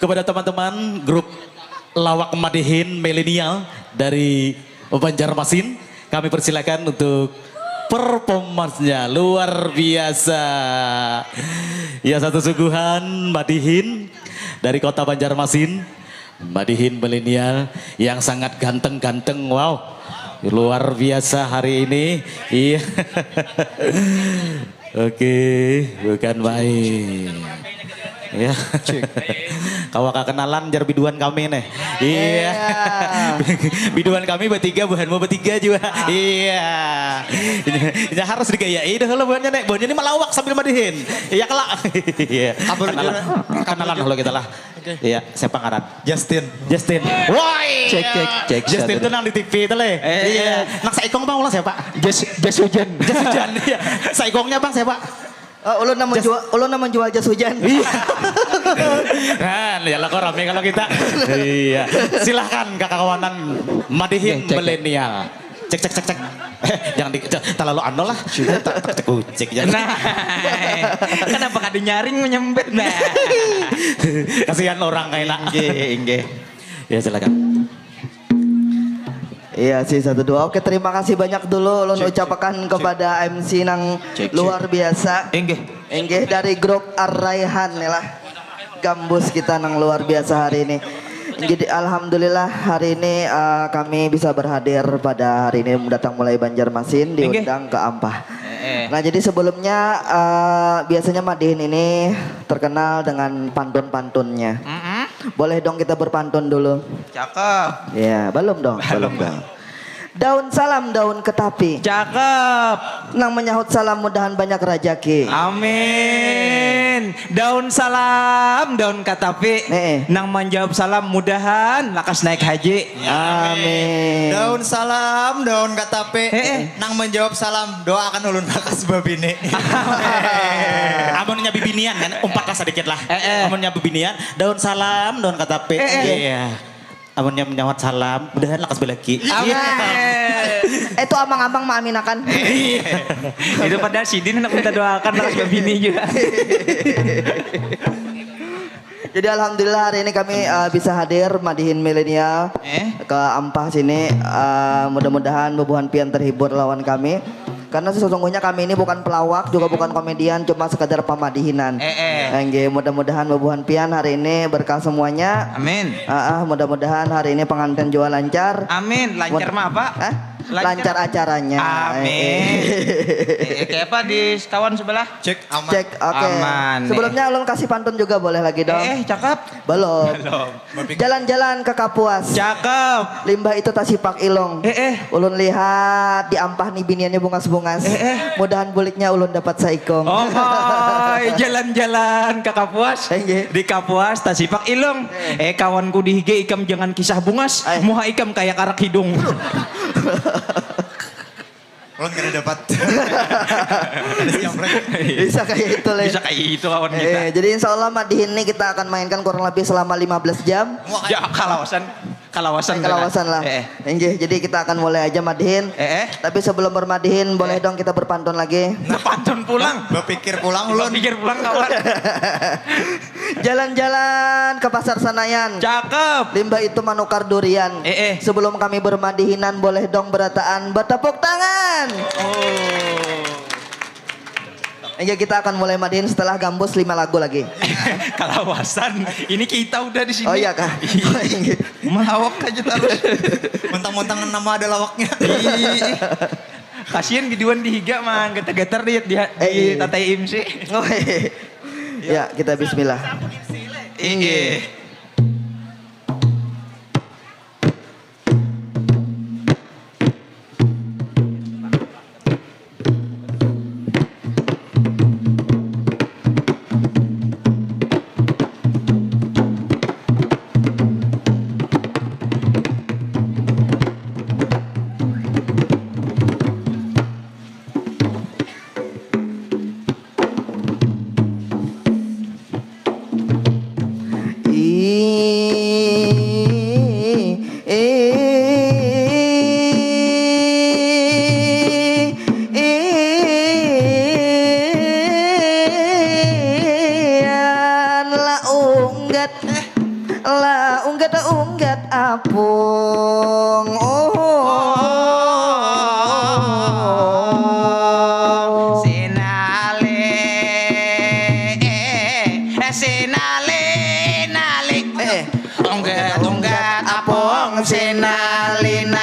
kepada teman-teman grup lawak Madihin milenial dari Banjarmasin, kami persilakan untuk performance-nya luar biasa. Ya, satu suguhan Madihin dari kota Banjarmasin, Madihin milenial yang sangat ganteng-ganteng, wow. Luar biasa hari ini. Iya. Oke, bukan main. Ya. Kau akan kenalan jar biduan kami nih. Iya. Biduan kami bertiga, bukan mau bertiga juga. Iya. Ini harus digayain dah kalau buahnya nek. Buahnya ini melawak sambil Madihin. Iya kelak. Iya. Kenalan kalau kita lah. Iya, siapa ngaran? Justin. Woi. Cek. Justin itu nang di TV itu le. Iya. Nak saikong bang ulah siapa? Jas hujan. Jas hujan. Iya. Saikongnya bang siapa? Ulun nama jual jas hujan. Iya. Kan, ya lah kok rame kalau kita. Iya. Silahkan kakak kawanan Madihin milenial. Cek. Jangan terlalu ando lah. Cek jangan. Nah, kenapa kada nyaring menyempit? Nah. Kasihan orang kayak nak. Inge. Ya silakan. Iya sih 1 2. Oke, terima kasih banyak dulu ulun ucapkan kepada MC nang luar biasa. Enggih dari grup Ar-Raihan ya lah. Gambus kita nang luar biasa hari ini. Jadi alhamdulillah hari ini kami bisa berhadir pada hari ini datang mulai Banjarmasin diundang ke Ampah. Nah jadi sebelumnya biasanya Madihin ini terkenal dengan pantun-pantunnya. Boleh dong kita berpantun dulu. Cakep. Ya belum dong. Daun salam daun ketapi. Cakep. Nang menyahut salam mudahan banyak rajaki. Amin. Daun salam, daun katapi. Nang menjawab salam mudahan lakas naik haji. Amin. Daun salam, daun katape. Nang menjawab salam, doakan ulun bakas babine. Amunnya bibinian kan, umpatlah sedikit lah. Amunnya bibinian, daun salam, daun kata P. Iya. Amunnya menyawat salam, mudahan lakas belaki. Amin. Itu amang-amang maaminakan. Itu pada sidin nak minta doakan lakas babini juga. Jadi alhamdulillah hari ini kami bisa hadir Madihin milenial ke Ampah sini. Mudah-mudahan bubuhan pian terhibur lawan kami. Karena sesungguhnya kami ini bukan pelawak, juga bukan komedian, cuma sekadar pamadihinan. Mudah-mudahan bubuhan pian hari ini berkah semuanya. Amin. Mudah-mudahan hari ini pengantin jual lancar. Amin. Lancar mah apa? Lancar acaranya. Amin. Kayak apa di kawan sebelah? Cek aman. Cek, oke. Aman. Sebelumnya ulun kasih pantun juga boleh lagi dong. Cakep. Belum. Jalan-jalan ke Kapuas. Cakep. Limbah itu tasipak ilong. Ulun lihat di Ampah nih biniannya bungas-bungas. Mudahan buliknya ulun dapat saikong. Oh, jalan-jalan ke Kapuas. Di Kapuas tasipak ilong. Kawanku di hige ikam jangan kisah bungas. Muha ikam kayak karak hidung. Ulun kena dapat. Bisa kayak itu lah. Bisa kayak itu kawan kita. Jadi insya Allah Madihin ini kita akan mainkan kurang lebih selama 15 jam. Ya kalawasan lah. Jadi kita akan mulai aja Madihin. Tapi sebelum bermadihin boleh dong kita berpantun lagi. Pantun pulang. Berpikir pulang ulun. Berpikir pulang kawan. Jalan-jalan ke pasar Senayan. Cakep. Limbah itu manukar durian. Sebelum kami bermadihinan boleh dong berataan bertepuk tangan. Kita akan mulai madihin setelah Gambus 5 lagu lagi. Kalawasan. Ini kita udah di sini. Oh iya kah? Melawak aja terus. Mentang-mentang nama ada lawaknya. Kasian giduan di higa mah getar-getar di tatai IMC. Ya, kita bismillah. lah unggat apung. Unggat apung sinali-nali.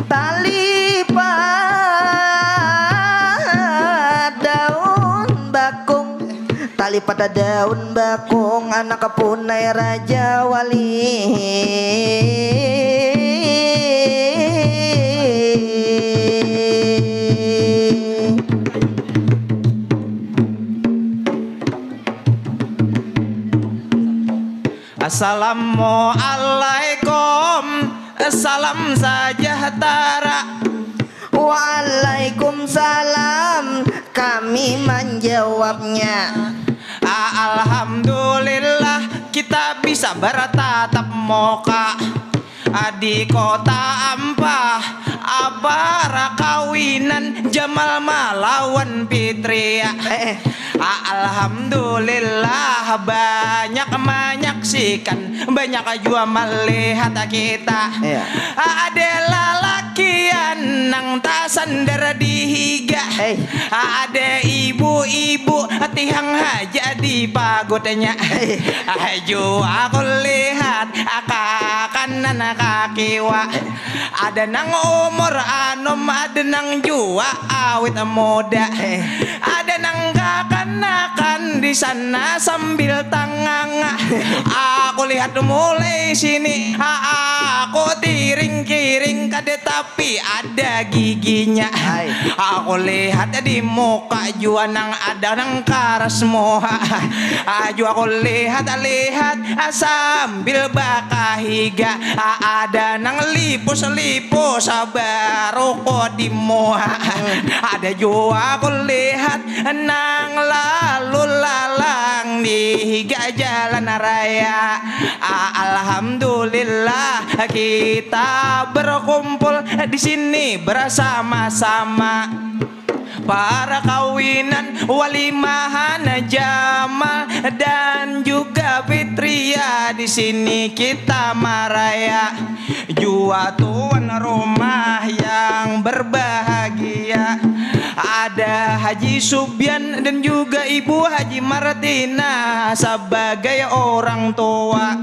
Tali pada daun bakung, tali pada daun bakung, anak kepunai Raja Wali. Assalamualaikum, salam sejahtera. Waalaikumsalam, kami menjawabnya. Alhamdulillah kita bisa bertatap muka di kota Ampah. Abara kawinan Jamal melawan Fitria. Alhamdulillah banyak menyaksikan, banyak juga melihat kita. Ada lalakian nang tak sandar dihiga. Ada ibu-ibu tihang haja di pagotnya. Aju aku lihat kanan kaki wa. Ada nang umur anom, ada nang jua awit muda. Ada nang kakan-kakan di sana sambil tanganga. Aku lihat mulai sini, aku tiring-kiring kade tapi ada giginya. Aku lihat di muka jua nang ada nang karas moha. Aju aku lihat sambil bakahiga. Ada nang lipus baru kok di moha. Ada jua aku lihat nang lalu lalang di jalan raya. Alhamdulillah kita berkumpul di sini bersama-sama. Para kawinan walimahan Jamal dan juga Fitria, di sini kita maraya. Jua tuan rumah yang berbahagia. Ada Haji Subyan dan juga Ibu Haji Martina sebagai orang tua.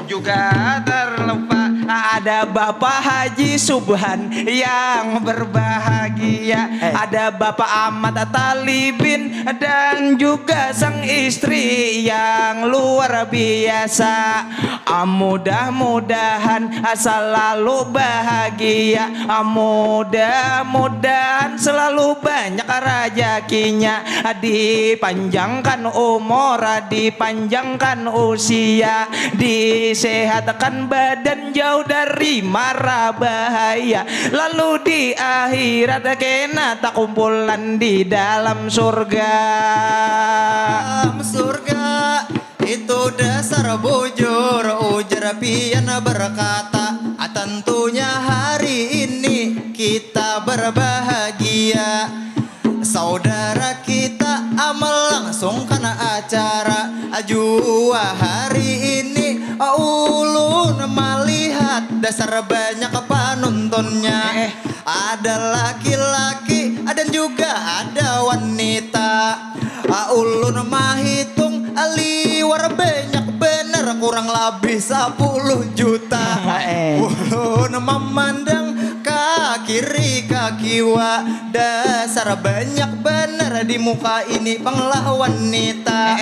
Juga terlupa ada Bapak Haji Subhan yang berbahagia. Ada Bapak Ahmad Talibin dan juga sang istri yang luar biasa. Mudah-mudahan selalu bahagia. Mudah-mudahan selalu banyak rezekinya. Dipanjangkan umur, dipanjangkan usia, disehatkan badan jauh dari mara bahaya. Lalu di akhirat kena tak kumpulan di dalam surga. Surga itu dasar bujur, ujar pian berkata, tentunya hari ini kita berbahagia. Saudara kita amal langsung karena acara ajua hari ini. Ulun melihat dasar banyak penontonnya. Ada laki-laki dan juga ada wanita. Ulun mahitung liwar banyak bener, kurang lebih 10 juta. Ulun memandang ke kiri ke kiwa, dasar banyak bener di muka ini panglah wanita.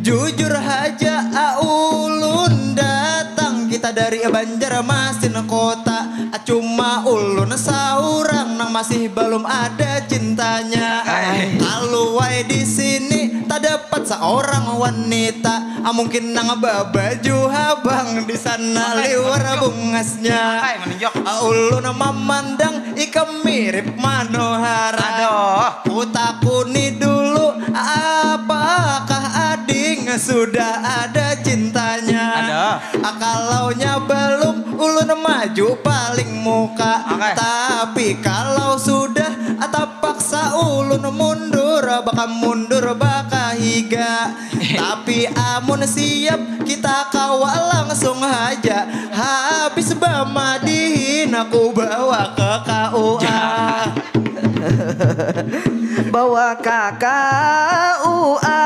Jujur aja ulun datang kita dari Banjarmasin kota. Cuma ulun seorang nang masih belum ada cintanya. Kalau wae di sini tak dapat seorang wanita. Mungkin nang babaju habang di sana liwar bungasnya. Ulun memandang ikam mirip Manohara. Utakuni dulu apakah ading sudah ada cintanya? Kalaunya belum ulun mah maju paling muka. Tapi kalau sudah paksa ulun mundur, baka mundur baka higa. Tapi amun siap kita kawal langsung aja. Habis bamadihin aku bawa ke KUA. Bawa KUA.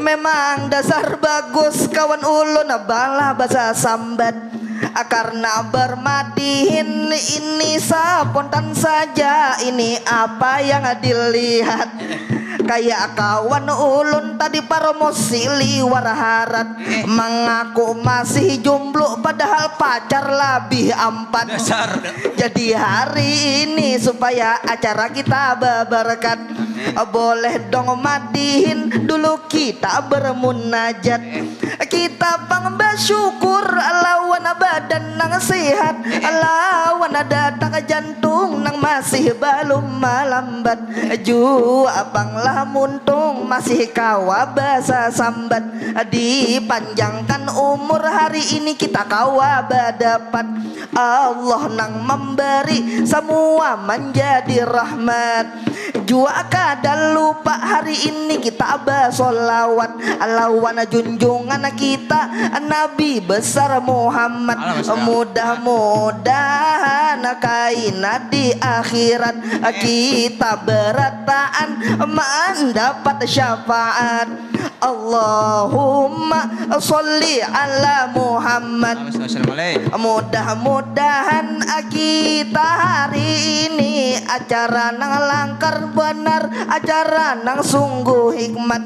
Memang dasar bagus kawan ulun bala bahasa sambat. Karena bermadihin ini spontan saja. Ini apa yang dilihat. Kayak kawan ulun tadi promosi liwar harat. Mengaku masih jomblo padahal pacar lebih 4. Jadi hari ini supaya acara kita berberkat, boleh dong madihin dulu kita bermunajat. Kita bang bersyukur lawan badan nang sehat, lawan datang jantung nang masih belum melambat. Jua bang lah muntung masih kawa bahasa sambat. Dipanjangkan umur hari ini kita kawa berdapat. Allah nang memberi semua menjadi rahmat. Jua kadang lupa hari ini kita bersolawat lawan junjungan kita Nabi besar Muhammad. Mudah-mudahan kaina di akhirat kita berataan mendapat syafaat. Allahumma sholli ala Muhammad. Mudah-mudahan kita hari ini acara nang langkar benar, acara nang sungguh hikmat.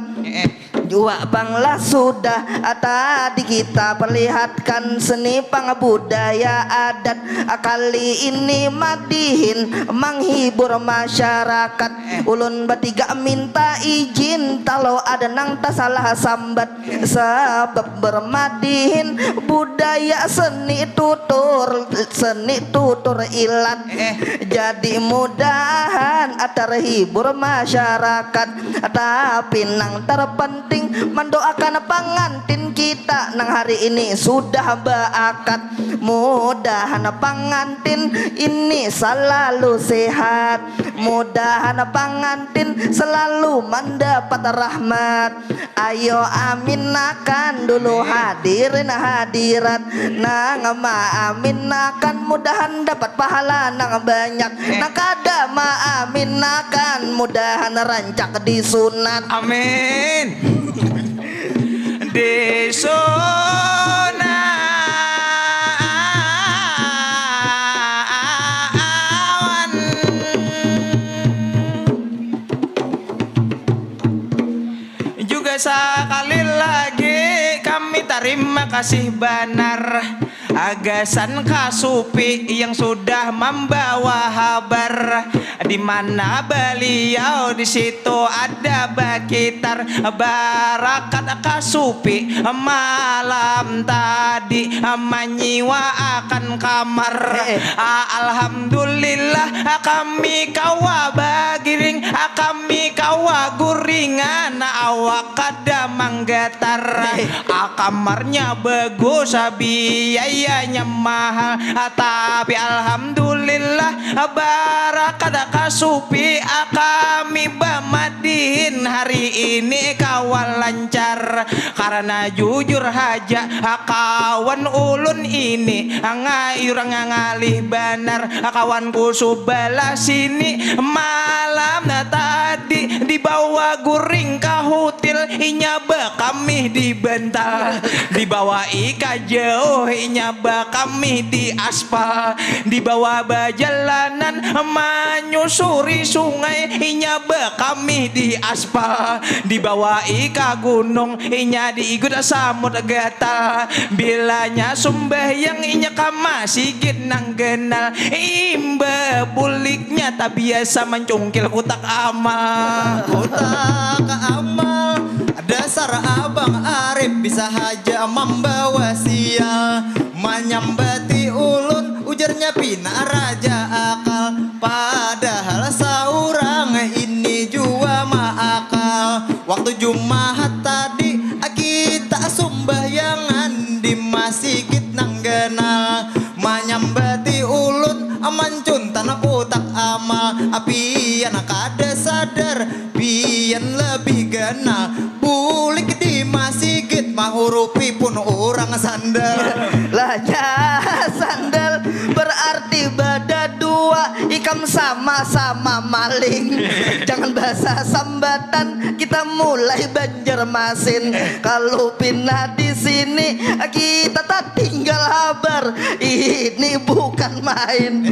Jua banglah sudah tadi kita perlihatkan seni budaya adat. Kali ini madihin menghibur masyarakat. Ulun bertiga minta izin kalau ada nang tak salah sambat. Sebab bermadihin budaya seni tutur ilat. Jadi mudahan terhibur masyarakat. Tapi nang terpenting mendoakan pengantin kita nang hari ini sudah berakad. Mudahan pengantin ini selalu sehat. Mudahan pengantin selalu mendapat rahmat. Ayo aminakan dulu hadirin hadirat. Nang aminakan mudahan dapat pahala nang banyak. Nang kada aminakan mudahan rancak disunat. Amin. Disunat juga sekali lagi kami terima kasih benar Agasan Kasupi yang sudah membawa kabar di mana beliau di situ ada Bakitar Barakat Kasupi malam tadi menyiwakan kamar. Alhamdulillah kami kawa bagiring, kami kawa guringan, awak kada manggetar. Kamarnya bagus, biayanya mahal, tapi alhamdulillah Barakat Kasupi kami bamadihin hari ini kawan lancar. Karena jujur haja kawan ulun ini ngayur ngalih benar. Kawanku subala sini malam tadi dibawa guring kahutil, inyaba kami dibental, dibawa ika jauh inyaba kami di aspal, dibawa bajalanan menyusuri sungai, inyaba kami di aspal, dibawa ika gunung inya diikut samut gatal. Bilanya sembahyang inya kama sigit nang genal, imba buliknya tak biasa mencungkil kutak amal. Kutak amal dasar abang Arif bisa haja membawa sial, menyambati ulun ujarnya pina raja akal. Padahal seorang ini jua maakal. Waktu Jumat tadi kita sembahyangan di masjid nang genal, menyambati sama-sama maling. Jangan bahasa sambatan, kita mulai Banjarmasin. Kalau pindah di sini kita tak tinggal habar. Ini bukan main.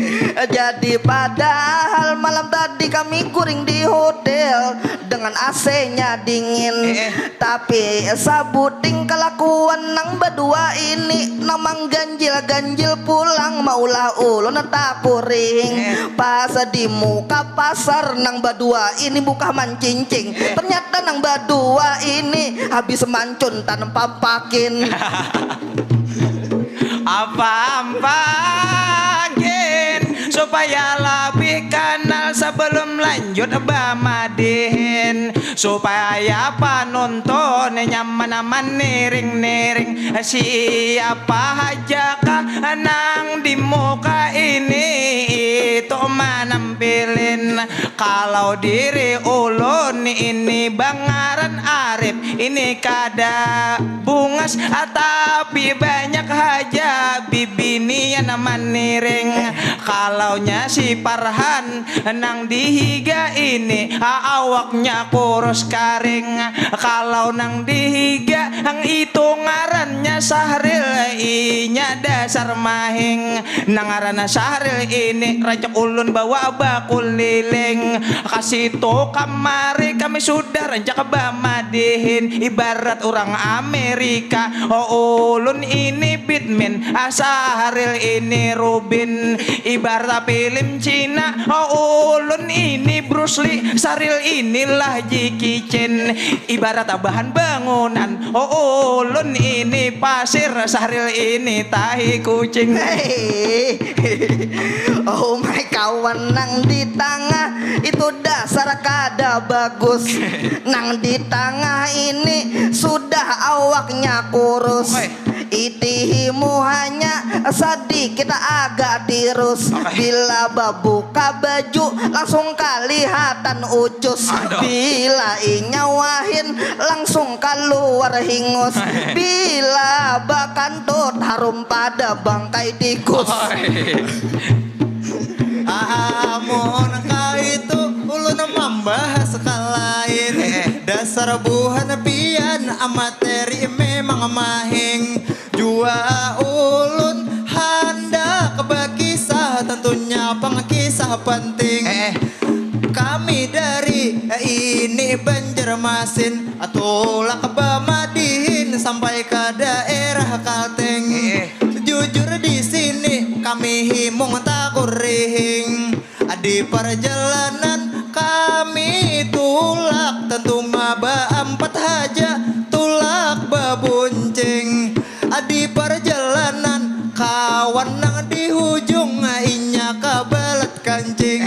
Jadi padahal malam tadi kami kuring di hotel dengan AC-nya dingin. Tapi sabuting kelakuan nang berdua ini namang ganjil-ganjil pulang maulah ulun tak puring. Pas di muka pasar nang berdua ini buka mancincing. Ternyata nang berdua ini habis mancun tanpa pakin. Apa-ampakin supaya lebih kenal sebelum lanjut bamadihin, supaya penonton nyaman-nyaman niring-niring. Siapa aja kah nang di muka ini itu menampilin. Kalau diri ulun ini Bangaran Arif ini kada bungas tapi banyak aja bibinian maniring. Kalaunya si Farhan nang dihiga ini awaknya kurus karing. Kalau nang dihiga ang itu ngarannya Sahril inya dasar mahing. Nang ngaranna Sahril ini rajak ulun bawa bakul liling. Kasih to kamari kami sudah rancak bamadihin ibarat orang Amerika. Oh ulun ini Bitman Sahril ini Rubin ibarat film Cina. Oh ulun ini Bruce Lee Sahril inilah Jackie Chan ibarat bahan bangunan. Oh ulun ini pasir Sahril ini tahi kucing. Oh my kawan nang di tengah itu dasar kada bagus. Nang di tengah ini sudah awaknya kurus. Itihimu hanya sedikit agak tirus. Bila buka baju langsung kelihatan ucus. Bila inyawahin langsung keluar hingus. Bila bakantut harum pada bangkai tikus. Amun kau itu ulun membahas kalain. Dasar buhan pian amateri memang mahing. Jua ulun hendak berkisah tentunya pengkisah penting. Kami dari ini Banjarmasin atolak Bamadihin sampai ke daerah Kalteng. Jujur di sini kami himung tak kurihing. Di perjalanan kami tulak tentu maba 4 haja tulak babuncing. Di perjalanan kawan nang di hujung inya kabalat kancing.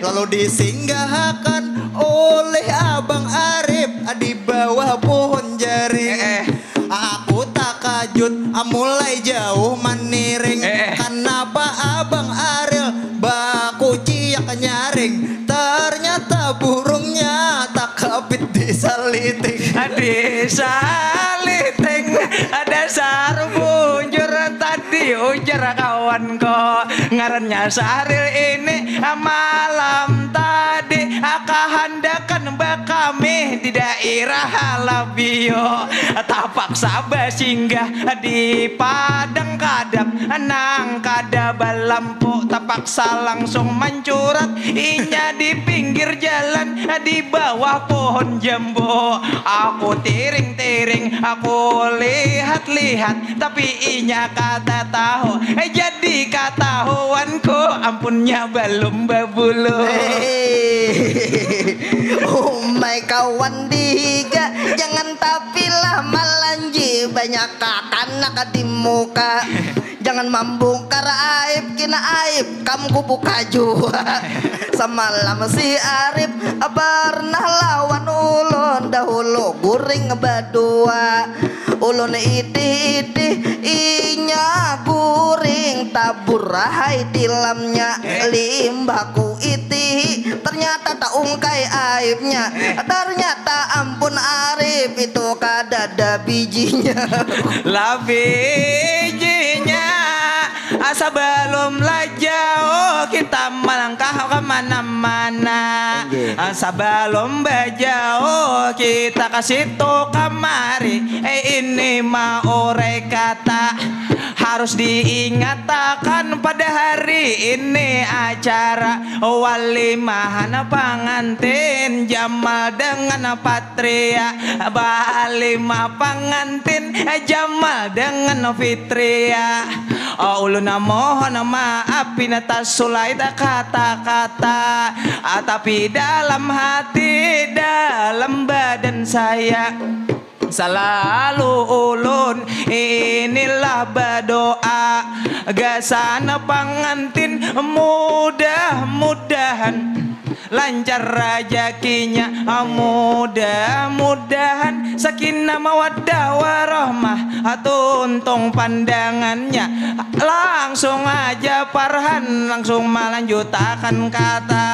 Lalu disinggahkan oleh Abang Arif di bawah pohon jaring. Aku tak kajut mulai jauh maniring. Kenapa Abang Aril baku ciak nyaring. Ternyata burungnya tak kapit disaliting. Disaliting dasar bunjur tadi ujar kawan ko. Ngarannya Sahril ini malam tadi akahandakan kami di daerah Labio. Tapak sabah singgah di Padang Kadap nang kada balampu. Tapaksa langsung mencurat inya di pinggir jalan di bawah pohon jambu. Aku tiring-tiring aku lihat-lihat tapi inya kata tahu. Jadi katahuanku ampunnya belum babulu. Oh my kawan dihiga jangan tapilah malanji banyak kanak di muka. Jangan membongkar aib kina aib kamu buka jua. Semalam si Arif pernah lawan ulun dahulu guring berdua. Ulun itih-itih inya guring tabur rahai dilamnya. Limbahku itih ternyata tak ungkai aibnya. Ternyata ampun Arif itu kadada bijinya. Lah bijinya asa belum jauh kita melangkah ke mana. Sebelum bejauh kita kasih to kamari. Ini mah ore kata harus diingatkan pada hari ini acara walimahan pengantin Jamal dengan Patria, balimah pengantin Jamal dengan Fitria. Ulun mohon maaf atas sulai kata-kata, tapi dalam hati dalam badan saya selalu ulun inilah berdoa gasana pengantin mudah-mudahan lancar rezekinya, mudah-mudahan sakinah mawaddah warahmah tuntung pandangannya. Langsung aja Farhan langsung melanjutkan kata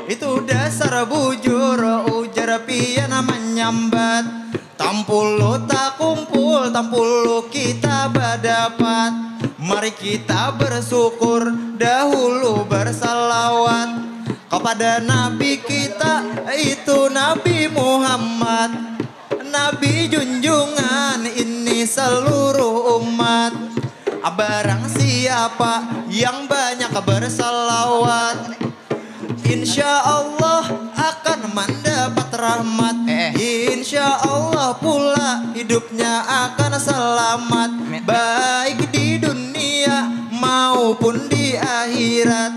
itu dasar bujur ujar pian menyambat. Tampulu tak kumpul, tampulu kita berdapat. Mari kita bersyukur, dahulu bersalawat kepada Nabi kita, itu Nabi Muhammad. Nabi junjungan ini seluruh umat. Barang siapa yang banyak bersalawat, insya Allah akan mendapat rahmat. Insya Allah pula hidupnya akan selamat, baik di dunia maupun di akhirat.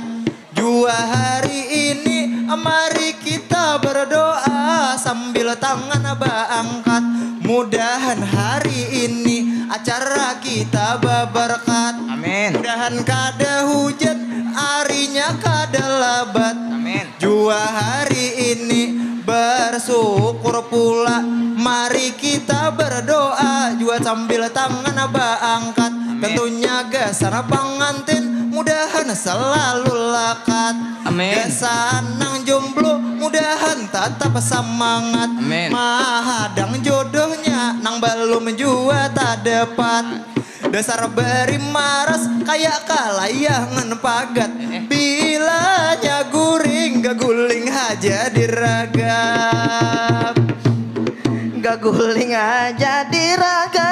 Jua hari ini mari kita berdoa sambil tangan berangkat. Mudahan hari ini acara kita berberkat. Amin. Mudahan kada hujan, harinya kada labat. Amin. Jua hari ini bersyukur pula. Mari kita berdoa jua sambil tangan berangkat. Tentunya gasana pengantin mudahan selalu lakat. Amin. Gasanang jomblo mudahan tetap semangat. Amin. Mahadang jodohnya nang belum jua tak dapat. Dasar beri maras kayak kalayangan pagat. Bilanya guring gak guling aja diragam. Gak guling aja diragam.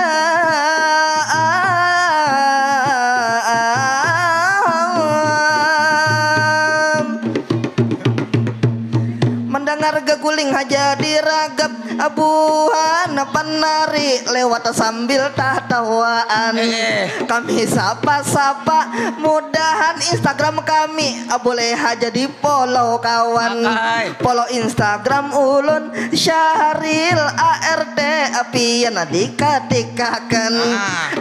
Mendengar geguling aja diragap, abuhan penari lewat sambil tatawaan. Kami sapa-sapa, mudahan Instagram kami boleh aja di follow kawan. Follow Instagram ulun Syahril ART apian dika-dikakan.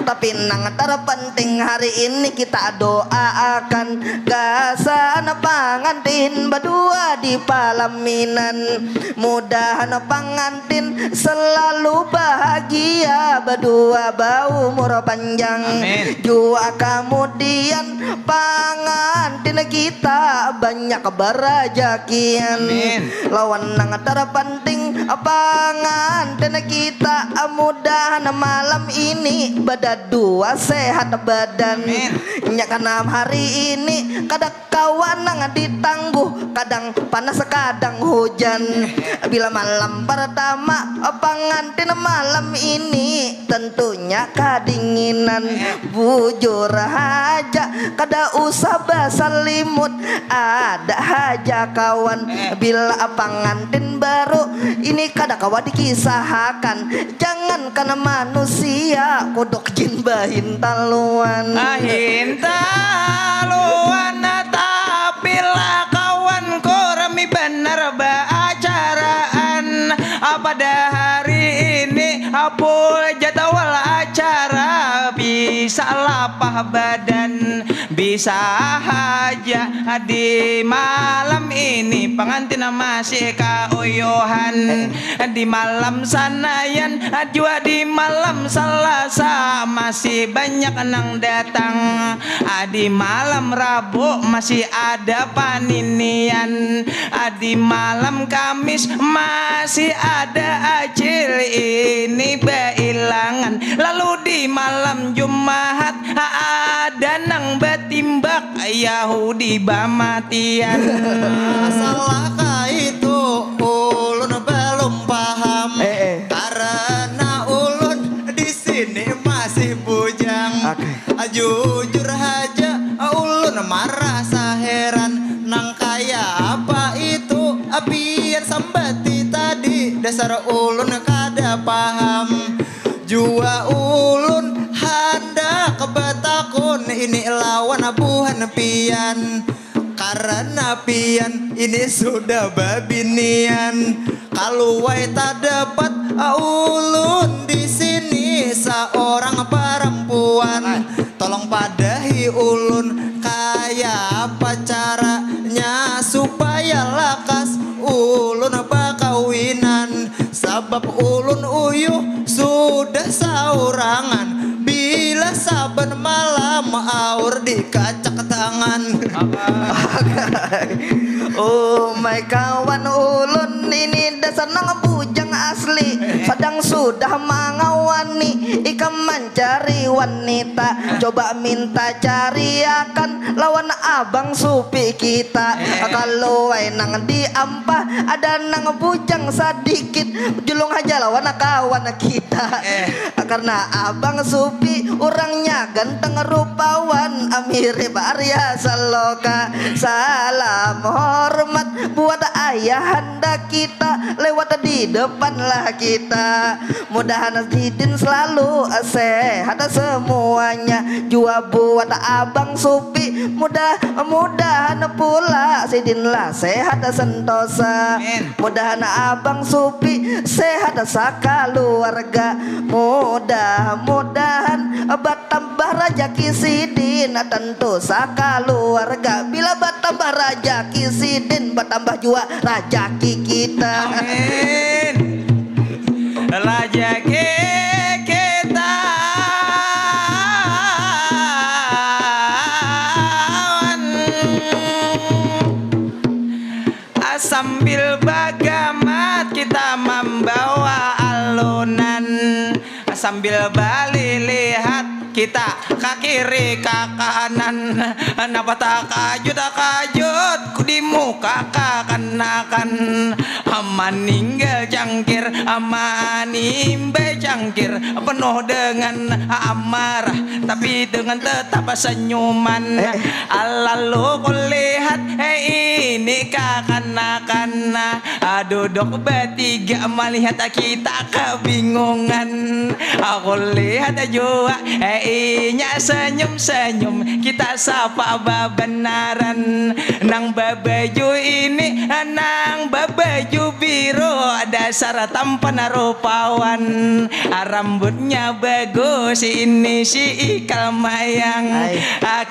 Tapi nang terpenting hari ini kita doakan gasana pengantin berdua di palaminan. Mudahan pengantin selalu bahagia, berdua bau umur panjang. Jua kemudian pengantin kita banyak berajakian. Lawan nang terpenting pengantin kita mudahan malam ini berdua sehat badan. Karena hari ini kadang kawan nang ditangguh, kadang panas kadang hujan. Bila malam pertama pengantin malam ini tentunya kedinginan. Bujur aja kada usah basalimut, ada aja kawan. Bila pengantin baru ini kada kawan dikisahkan. Jangan karena manusia kodok jin bahin taluan. Taluan tapi lah kawan korami benar baacaraan. Pada hari ini apa jadwal acara bisa lapah badan. Bisa aja di malam ini pengantin masih kauyohan. Di malam sanayan juga di malam Selasa masih banyak nang datang. Di malam Rabu masih ada paninian. Di malam Kamis masih ada acil ini bailangan. Lalu di malam Jumat ada nang batimbak Yahudi bamatian. Masalahkah itu ulun belum paham. Karena ulun di sini masih bujang. Jujur aja ulun merasa heran. Nang kaya apa itu apian sambati tadi. Dasar ulun kada paham. Jua ulun hendak kebetakun ini lawan abuhan pian. Karena pian ini sudah babinian. Kalau wai tak dapat ulun di sini seorang perempuan. Tolong padahi ulun kaya apa caranya supaya lakas ulun bakawinan. Sebab ulun uyuh sudah saurangan. Bila saben malam aur dikacak tangan. Oh my kawan ulun ini dasar nang bujang asli. Sedang sudah mengawani ikam mencari wanita. Coba minta cari akan lawan abang supi kita. Kalau nang diampah ada nang bujang sedikit. Julung aja lawan kawan kita. Karena abang supi orangnya ganteng rupawan. Mirip Arya Saloka. Salam hormat buat ayahanda kita. Lewat di depan lah kita. Mudahan Sidin selalu sehat semuanya. Jua buat abang supi. Mudah-mudahan pula Sidin lah sehat sentosa. Mudahan abang supi sehat sakaluarga. Mudah-mudahan bertambah rezeki Sidin tentu sakaluarga. Bila bertambah rezeki Sidin bertambah jua rezeki kita. Amin. Rezeki kita sambil bagamat kita membawa alunan. Sambil balik lihat kita ke kiri ke kanan. Napa tak kajut ku di muka kakan-kakan. Aman ninggal cangkir, aman imbe cangkir. Penuh dengan amarah tapi dengan tetap senyuman. Lalu ku lihat ini kakan-kakan. Duduk bertiga melihat kita kebingungan. Aku lihat juga inya senyum-senyum. Kita sapa benaran. Nang babaju ini nang babaju biru. Dasar tampan rupawan. Rambutnya bagus ini si Ikal Mayang.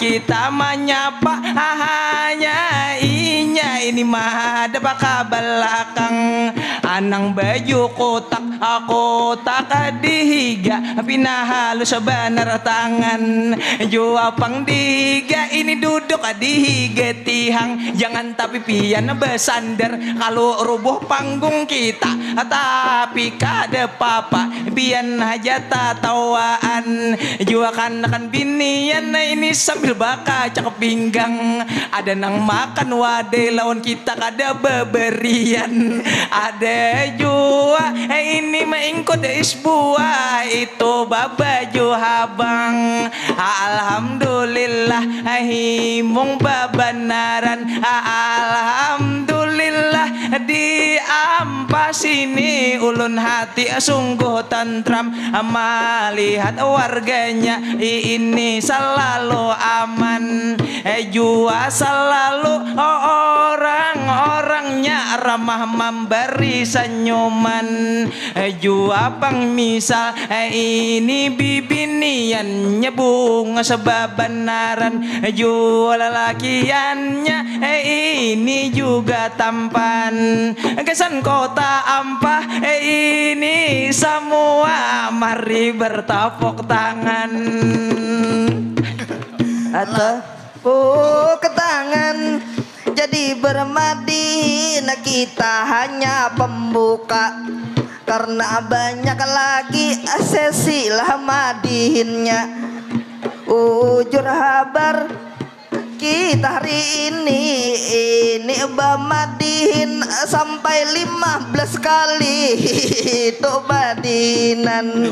Kita menyapa hanya inya ini mah ada baka belakang. Anang baju kotak aku tak dihiga pinah halus benar tangan. Jua pang dihiga ini duduk dihiga tihang. Jangan tapi pian bersandar kalau rubuh panggung kita. Tapi kada papa pian aja tatawaan. Jua kan binian ini sambil baka cakep pinggang. Ada nang makan wadai lawan kita kada beberian. Ada jua ini maingkot isbuah itu babaju habang. Alhamdulillah himung babanaran. Alhamdulillah di ampas ini ulun hati sungguh tentram. Melihat warganya ini selalu aman. Jua selalu orang-orangnya ramah memberi senyuman. Jua pang misal ini bibinian nyebung sebab benaran. Jua lelakiannya ini juga tampan. Kesan kota ampah ini semua mari bertepuk tangan. Tepuk tangan. Jadi bermadin kita hanya pembuka. Karena banyak lagi sesi lah madihinnya. Ujur habar kita hari ini bamadihin sampai 15 kali itu badinan.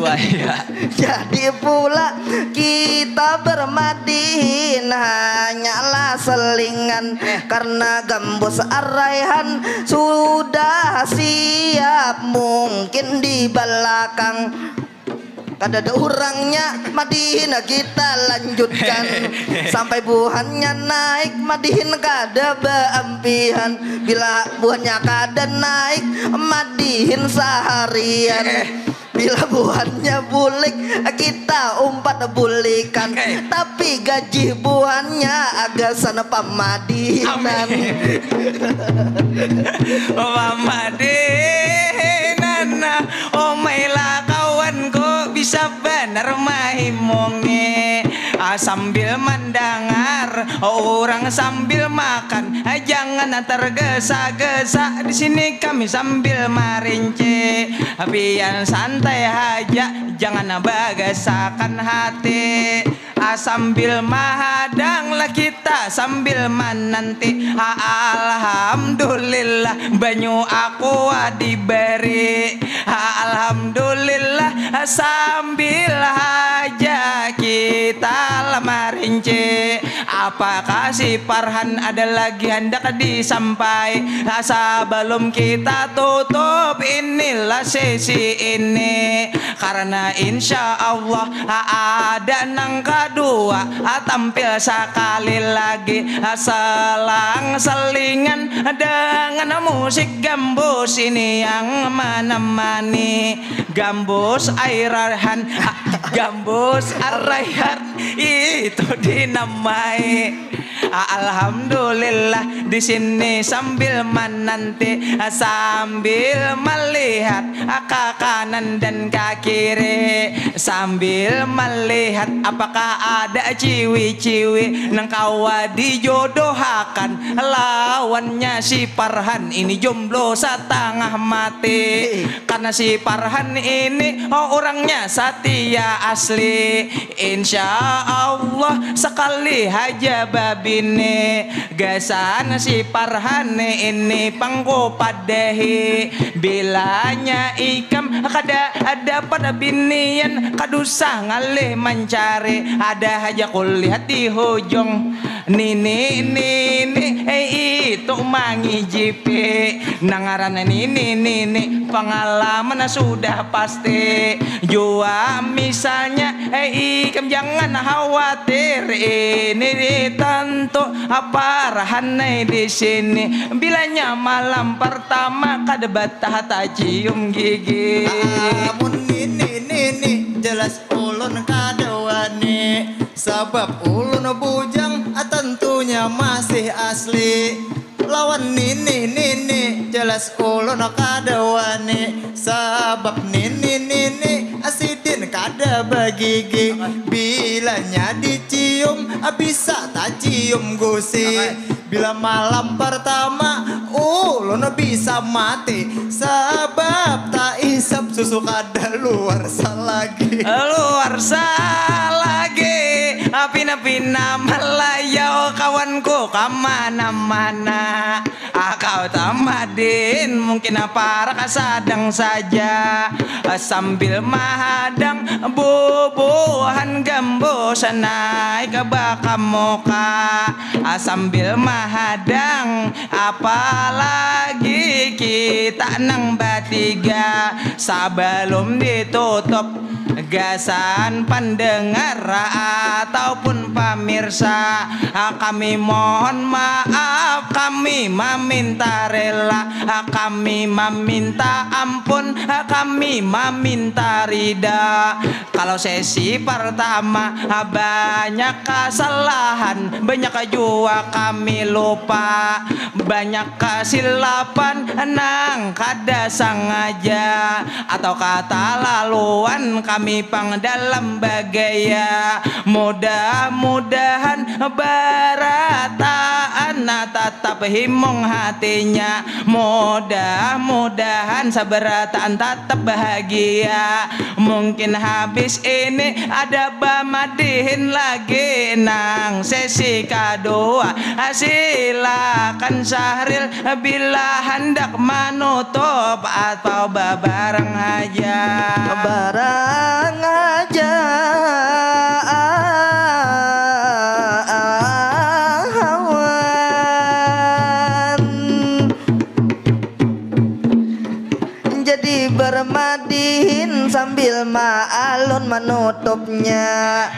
Jadi pula kita bermadihin hanyalah selingan karena Gambus Ar-Raihan sudah siap mungkin di belakang. Kada ada orangnya madihin kita lanjutkan sampai buhannya naik madihin kada beampihan. Bila buhannya kada naik madihin seharian. Bila buhannya bulik kita umpat bulikan. Tapi gaji buhannya agak sana pamadihinan. Pamadihinan oh mailah kawanku bisa benar mahimonge sambil mendengar orang sambil makan jangan tergesa-gesa di sini kami sambil merinci biar santai aja jangan bagasakan hati sambil mahadanglah kita sambil menanti alhamdulillah banyu aku diberi alhamdulillah sambil aja kita merinci apakah si Farhan ada lagi hendak disampai sebelum kita tutup inilah sesi ini karena insya Allah ada nang kedua tampil sekali lagi selang selingan dengan musik Gambus ini yang menemani Gambus Ar-Raihan Gambus Ar-Raihan itu dinamai alhamdulillah di sini sambil menanti sambil melihat ke kanan dan ke kiri sambil melihat apakah ada ciwi-ciwi nang kawa dijodohakan lawannya si Farhan ini jomblo setengah mati karena si Farhan ini orangnya setia asli insya Allah sekali aja babine gasan si Farhan ini pangko padehi bilanya ikam kada dapat binian kadusah ngalih mencari ada aja kulihat di hujung nini itu mangi jipi nangaran nini pengalaman sudah pasti jua misalnya ikam jangan khawatir ini tentu Farhan di sini bilanya malam pertama kada batah cium gigi amun nini jelas ulun kada wani sebab ulun bujang tentunya masih asli lawan nini jelas ulun kada wani sebab nini asidin kada bagigi bilanya dicium bisa tak cium gusi bila malam pertama ulun bisa mati sebab tak isap susu kada luar salagi pina melayau kawanku kemana-mana kau tamadin mungkin para kasadang saja sambil mahadang bubuhan Gambus naik ke baka muka sambil mahadang apalagi kita nang batiga sebelum ditutup gasan pendengar ataupun pemirsa kami mohon maaf kami meminta rela kami meminta ampun kami meminta ridha kalau sesi pertama banyak kesalahan banyak jua kami lupa banyak kesilapan nang kada sengaja atau kata laluan kami pang dalam bagaya mudah-mudahan barataan tetap himung hatinya mudah-mudahan sabarataan tetap bahagia mungkin habis ini ada bamadihin lagi nang sesi kedua. Silakan Syahril bila hendak menutup atau bareng aja. Barang aja. Jadi bermadihin sambil ma'alun menutupnya,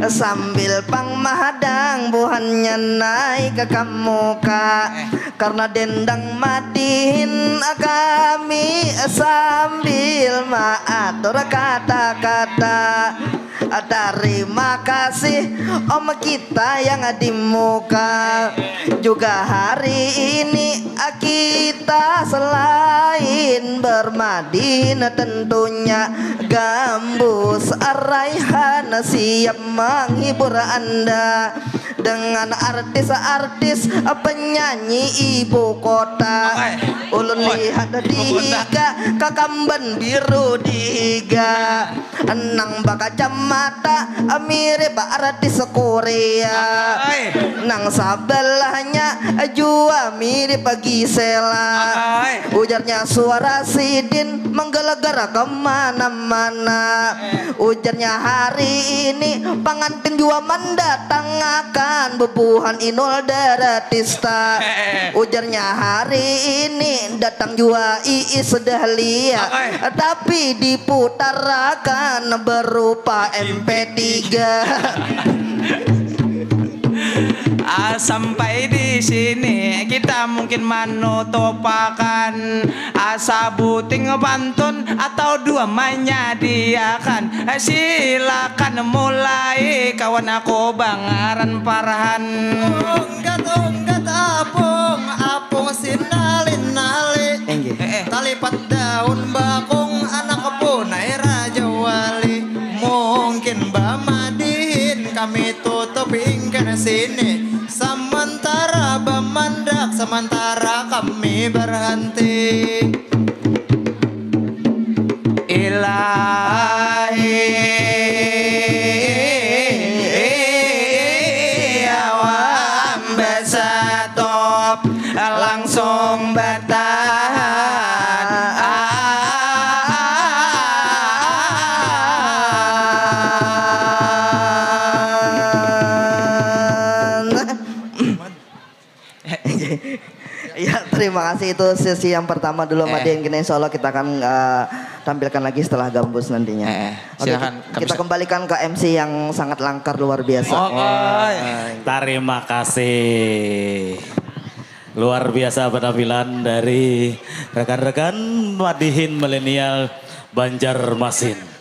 sambil pang mahadang buhannya naik ke kamuka. Karena dendang madihin kami sambil ma'atur kata-kata. Terima kasih om kita yang di muka. Juga hari ini kita selain bermadin tentunya Gambus Raihan siap menghibur Anda dengan artis-artis penyanyi ibu kota. Ulun lihat dihiga kakamban biru dihiga, nang bakacamata mirip artis Korea, nang sebelahnya jua mirip Gisela. Ujarnya suara Sidin menggelegar kemana-mana. Ujarnya hari ini pengantin jua mendatangkan bebuhan Inul Daratista. Ujarnya hari ini datang jua Iis Dahlia, tapi diputarakan berupa MP3. Sampai di sini kita mungkin menutupakan sabuting pantun atau dua menyediakan. Silakan mulai kawan aku Bangaran Farhan. Unggat apung sinalin-nali. Talipat daun bakung anak punai Raja Wali. Mungkin bamadihin kami tutup hingga sini. Sementara bemandak, sementara kami berhenti. Ilahi awam besatop langsung bertahan. Ya terima kasih, itu sesi yang pertama dulu Madihin Gini. Insya Allah kita akan tampilkan lagi setelah Gambus nantinya. Silakan. Kita kembalikan ke MC yang sangat langkar luar biasa. Terima kasih. Luar biasa penampilan dari rekan-rekan Madihin Milenial Banjarmasin.